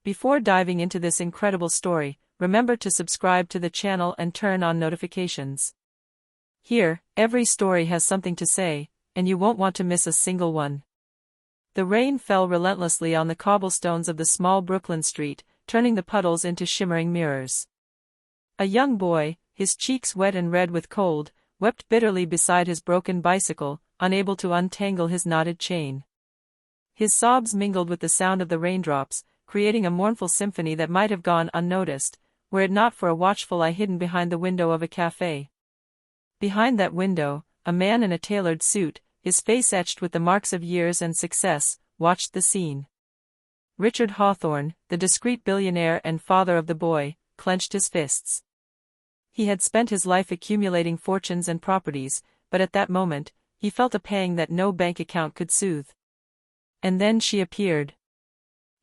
Before diving into this incredible story, remember to subscribe to the channel and turn on notifications. Here, every story has something to say, and you won't want to miss a single one. The rain fell relentlessly on the cobblestones of the small Brooklyn street, turning the puddles into shimmering mirrors. A young boy, his cheeks wet and red with cold, wept bitterly beside his broken bicycle, unable to untangle his knotted chain. His sobs mingled with the sound of the raindrops, creating a mournful symphony that might have gone unnoticed, were it not for a watchful eye hidden behind the window of a cafe. Behind that window, a man in a tailored suit, his face etched with the marks of years and success, watched the scene. Richard Hawthorne, the discreet billionaire and father of the boy, clenched his fists. He had spent his life accumulating fortunes and properties, but at that moment, he felt a pang that no bank account could soothe. And then she appeared.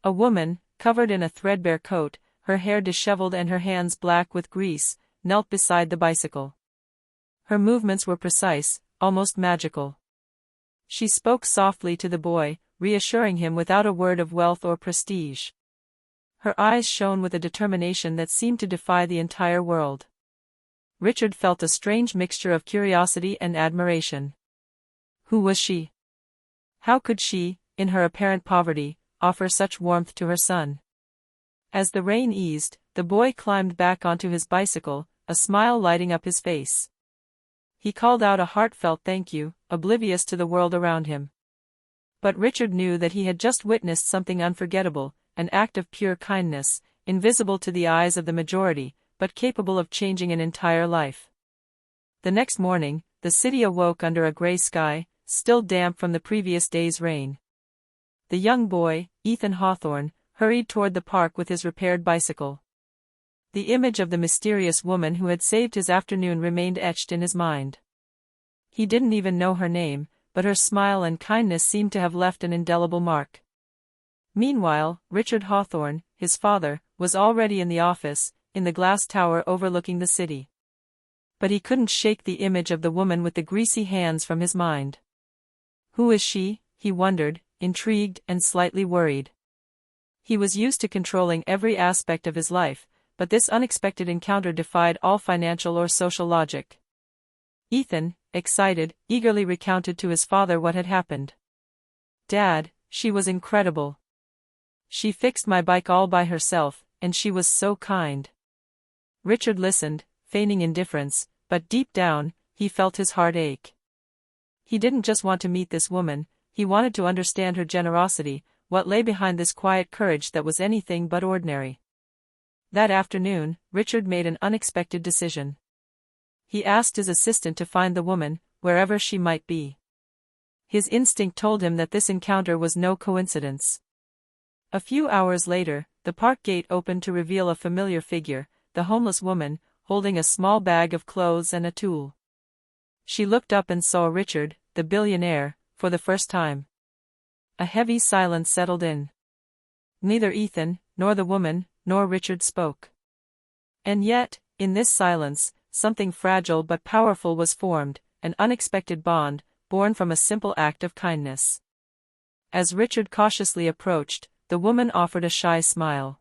A woman, covered in a threadbare coat, her hair disheveled and her hands black with grease, knelt beside the bicycle. Her movements were precise, almost magical. She spoke softly to the boy, reassuring him without a word of wealth or prestige. Her eyes shone with a determination that seemed to defy the entire world. Richard felt a strange mixture of curiosity and admiration. Who was she? How could she, in her apparent poverty, offer such warmth to her son? As the rain eased, the boy climbed back onto his bicycle, a smile lighting up his face. He called out a heartfelt thank you, oblivious to the world around him. But Richard knew that he had just witnessed something unforgettable, an act of pure kindness, invisible to the eyes of the majority, but capable of changing an entire life. The next morning, the city awoke under a gray sky, still damp from the previous day's rain. The young boy, Ethan Hawthorne, hurried toward the park with his repaired bicycle. The image of the mysterious woman who had saved his afternoon remained etched in his mind. He didn't even know her name, but her smile and kindness seemed to have left an indelible mark. Meanwhile, Richard Hawthorne, his father, was already in the office, in the glass tower overlooking the city. But he couldn't shake the image of the woman with the greasy hands from his mind. Who is she? He wondered, intrigued and slightly worried. He was used to controlling every aspect of his life, but this unexpected encounter defied all financial or social logic. Ethan, excited, eagerly recounted to his father what had happened. "Dad, she was incredible. She fixed my bike all by herself, and she was so kind." Richard listened, feigning indifference, but deep down, he felt his heart ache. He didn't just want to meet this woman, he wanted to understand her generosity, what lay behind this quiet courage that was anything but ordinary. That afternoon, Richard made an unexpected decision. He asked his assistant to find the woman, wherever she might be. His instinct told him that this encounter was no coincidence. A few hours later, the park gate opened to reveal a familiar figure, the homeless woman, holding a small bag of clothes and a tool. She looked up and saw Richard, the billionaire, for the first time. A heavy silence settled in. Neither Ethan, nor the woman, nor Richard spoke. And yet, in this silence, something fragile but powerful was formed, an unexpected bond, born from a simple act of kindness. As Richard cautiously approached, the woman offered a shy smile.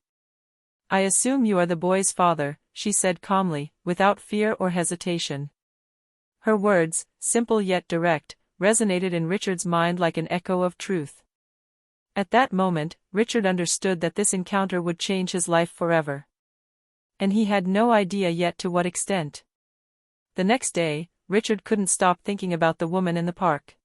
"I assume you are the boy's father," she said calmly, without fear or hesitation. Her words, simple yet direct, resonated in Richard's mind like an echo of truth. At that moment, Richard understood that this encounter would change his life forever. And he had no idea yet to what extent. The next day, Richard couldn't stop thinking about the woman in the park.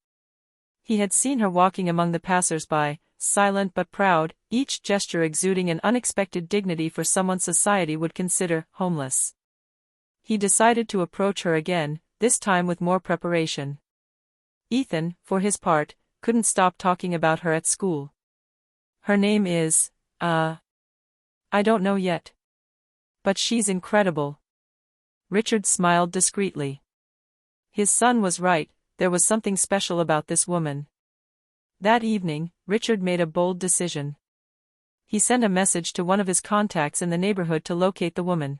He had seen her walking among the passers-by, silent but proud, each gesture exuding an unexpected dignity for someone society would consider homeless. He decided to approach her again, this time with more preparation. Ethan, for his part, couldn't stop talking about her at school. "Her name is, I don't know yet. But she's incredible." Richard smiled discreetly. His son was right, there was something special about this woman. That evening, Richard made a bold decision. He sent a message to one of his contacts in the neighborhood to locate the woman.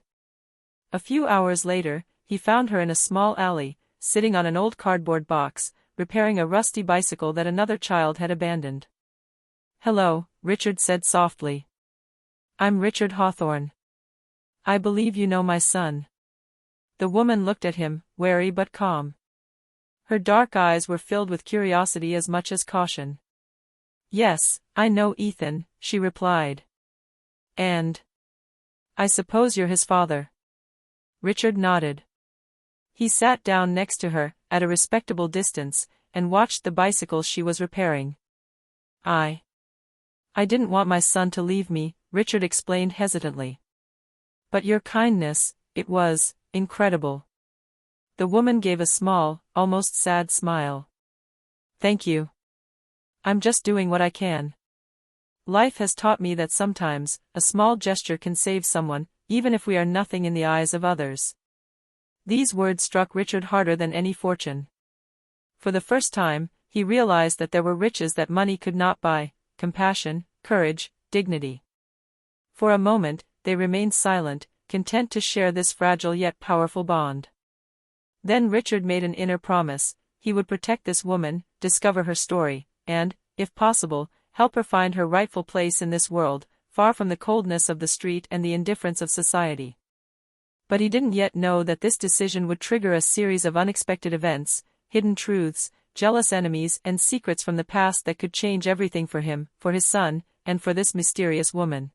A few hours later, he found her in a small alley, sitting on an old cardboard box, repairing a rusty bicycle that another child had abandoned. "Hello," Richard said softly. I'm Richard Hawthorne. I believe you know my son. The woman looked at him, wary but calm. Her dark eyes were filled with curiosity as much as caution. Yes, I know Ethan, she replied. And I suppose you're his father. Richard nodded. He sat down next to her, at a respectable distance, and watched the bicycle she was repairing. I didn't want my son to leave me, Richard explained hesitantly. But your kindness, it was incredible. The woman gave a small, almost sad smile. Thank you. I'm just doing what I can. Life has taught me that sometimes, a small gesture can save someone, even if we are nothing in the eyes of others. These words struck Richard harder than any fortune. For the first time, he realized that there were riches that money could not buy: compassion, courage, dignity. For a moment, they remained silent, content to share this fragile yet powerful bond. Then Richard made an inner promise: he would protect this woman, discover her story, and, if possible, help her find her rightful place in this world, far from the coldness of the street and the indifference of society. But he didn't yet know that this decision would trigger a series of unexpected events, hidden truths, jealous enemies, and secrets from the past that could change everything for him, for his son, and for this mysterious woman.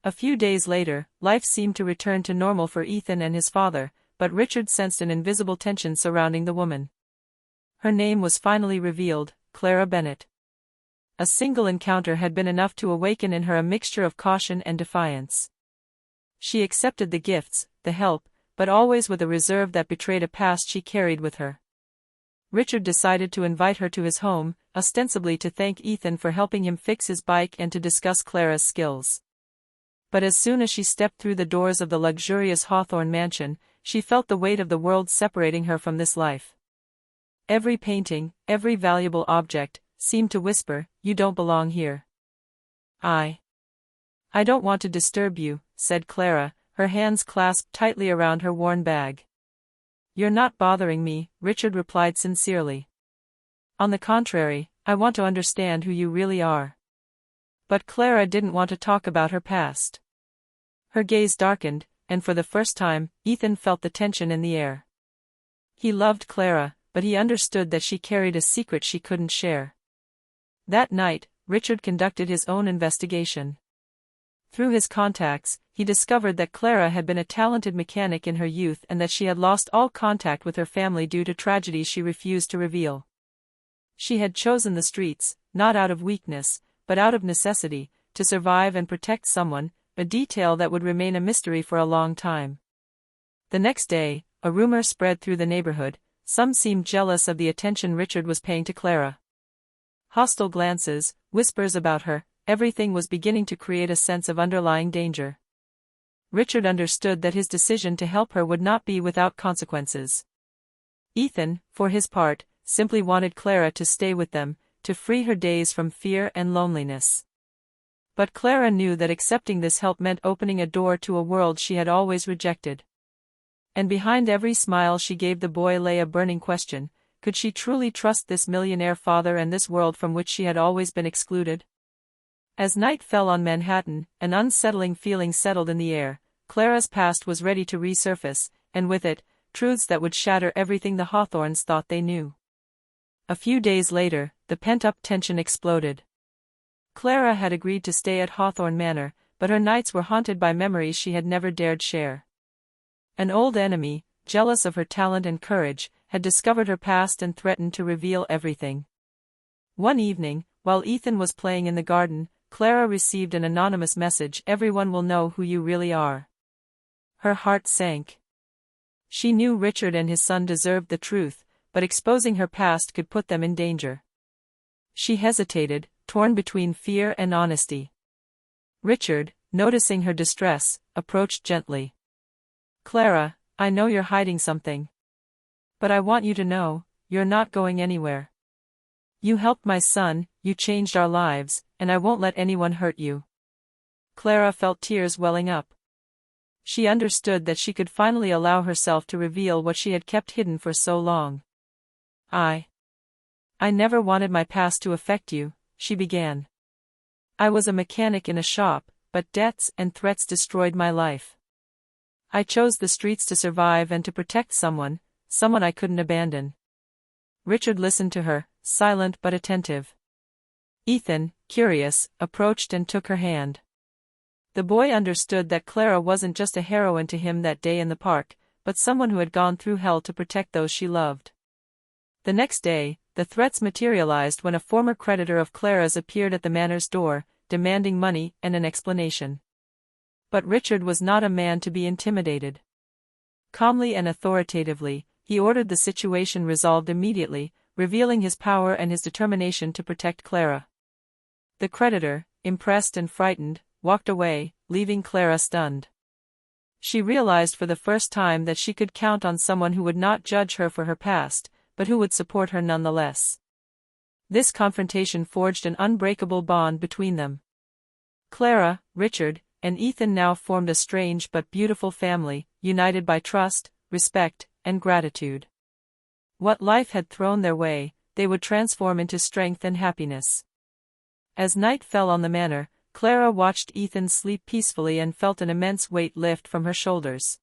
A few days later, life seemed to return to normal for Ethan and his father, but Richard sensed an invisible tension surrounding the woman. Her name was finally revealed: Clara Bennett. A single encounter had been enough to awaken in her a mixture of caution and defiance. She accepted the gifts, the help, but always with a reserve that betrayed a past she carried with her. Richard decided to invite her to his home, ostensibly to thank Ethan for helping him fix his bike and to discuss Clara's skills. But as soon as she stepped through the doors of the luxurious Hawthorne mansion, she felt the weight of the world separating her from this life. Every painting, every valuable object, seemed to whisper, "You don't belong here." I don't want to disturb you," said Clara, her hands clasped tightly around her worn bag. "You're not bothering me," Richard replied sincerely. "On the contrary, I want to understand who you really are." But Clara didn't want to talk about her past. Her gaze darkened, and for the first time, Ethan felt the tension in the air. He loved Clara, but he understood that she carried a secret she couldn't share. That night, Richard conducted his own investigation. Through his contacts, he discovered that Clara had been a talented mechanic in her youth and that she had lost all contact with her family due to tragedies she refused to reveal. She had chosen the streets, not out of weakness, but out of necessity, to survive and protect someone, a detail that would remain a mystery for a long time. The next day, a rumor spread through the neighborhood. Some seemed jealous of the attention Richard was paying to Clara. Hostile glances, whispers about her, everything was beginning to create a sense of underlying danger. Richard understood that his decision to help her would not be without consequences. Ethan, for his part, simply wanted Clara to stay with them, to free her days from fear and loneliness. But Clara knew that accepting this help meant opening a door to a world she had always rejected. And behind every smile she gave the boy lay a burning question: could she truly trust this millionaire father and this world from which she had always been excluded? As night fell on Manhattan, an unsettling feeling settled in the air. Clara's past was ready to resurface, and with it, truths that would shatter everything the Hawthornes thought they knew. A few days later, the pent-up tension exploded. Clara had agreed to stay at Hawthorne Manor, but her nights were haunted by memories she had never dared share. An old enemy, jealous of her talent and courage, had discovered her past and threatened to reveal everything. One evening, while Ethan was playing in the garden, Clara received an anonymous message: "Everyone will know who you really are." Her heart sank. She knew Richard and his son deserved the truth, but exposing her past could put them in danger. She hesitated, torn between fear and honesty. Richard, noticing her distress, approached gently. "Clara, I know you're hiding something. But I want you to know, you're not going anywhere. You helped my son, you changed our lives, and I won't let anyone hurt you." Clara felt tears welling up. She understood that she could finally allow herself to reveal what she had kept hidden for so long. I never wanted my past to affect you," she began. "I was a mechanic in a shop, but debts and threats destroyed my life. I chose the streets to survive and to protect someone I couldn't abandon. Richard listened to her, silent but attentive. Ethan, curious, approached and took her hand. The boy understood that Clara wasn't just a heroine to him that day in the park, but someone who had gone through hell to protect those she loved. The next day, the threats materialized when a former creditor of Clara's appeared at the manor's door, demanding money and an explanation. But Richard was not a man to be intimidated. Calmly and authoritatively, he ordered the situation resolved immediately, revealing his power and his determination to protect Clara. The creditor, impressed and frightened, walked away, leaving Clara stunned. She realized for the first time that she could count on someone who would not judge her for her past, but who would support her nonetheless. This confrontation forged an unbreakable bond between them. Clara, Richard, and Ethan now formed a strange but beautiful family, united by trust, respect, and gratitude. What life had thrown their way, they would transform into strength and happiness. As night fell on the manor, Clara watched Ethan sleep peacefully and felt an immense weight lift from her shoulders.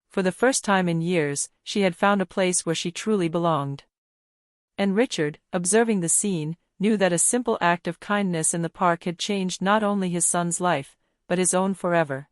For the first time in years, she had found a place where she truly belonged. And Richard, observing the scene, knew that a simple act of kindness in the park had changed not only his son's life, but his own forever.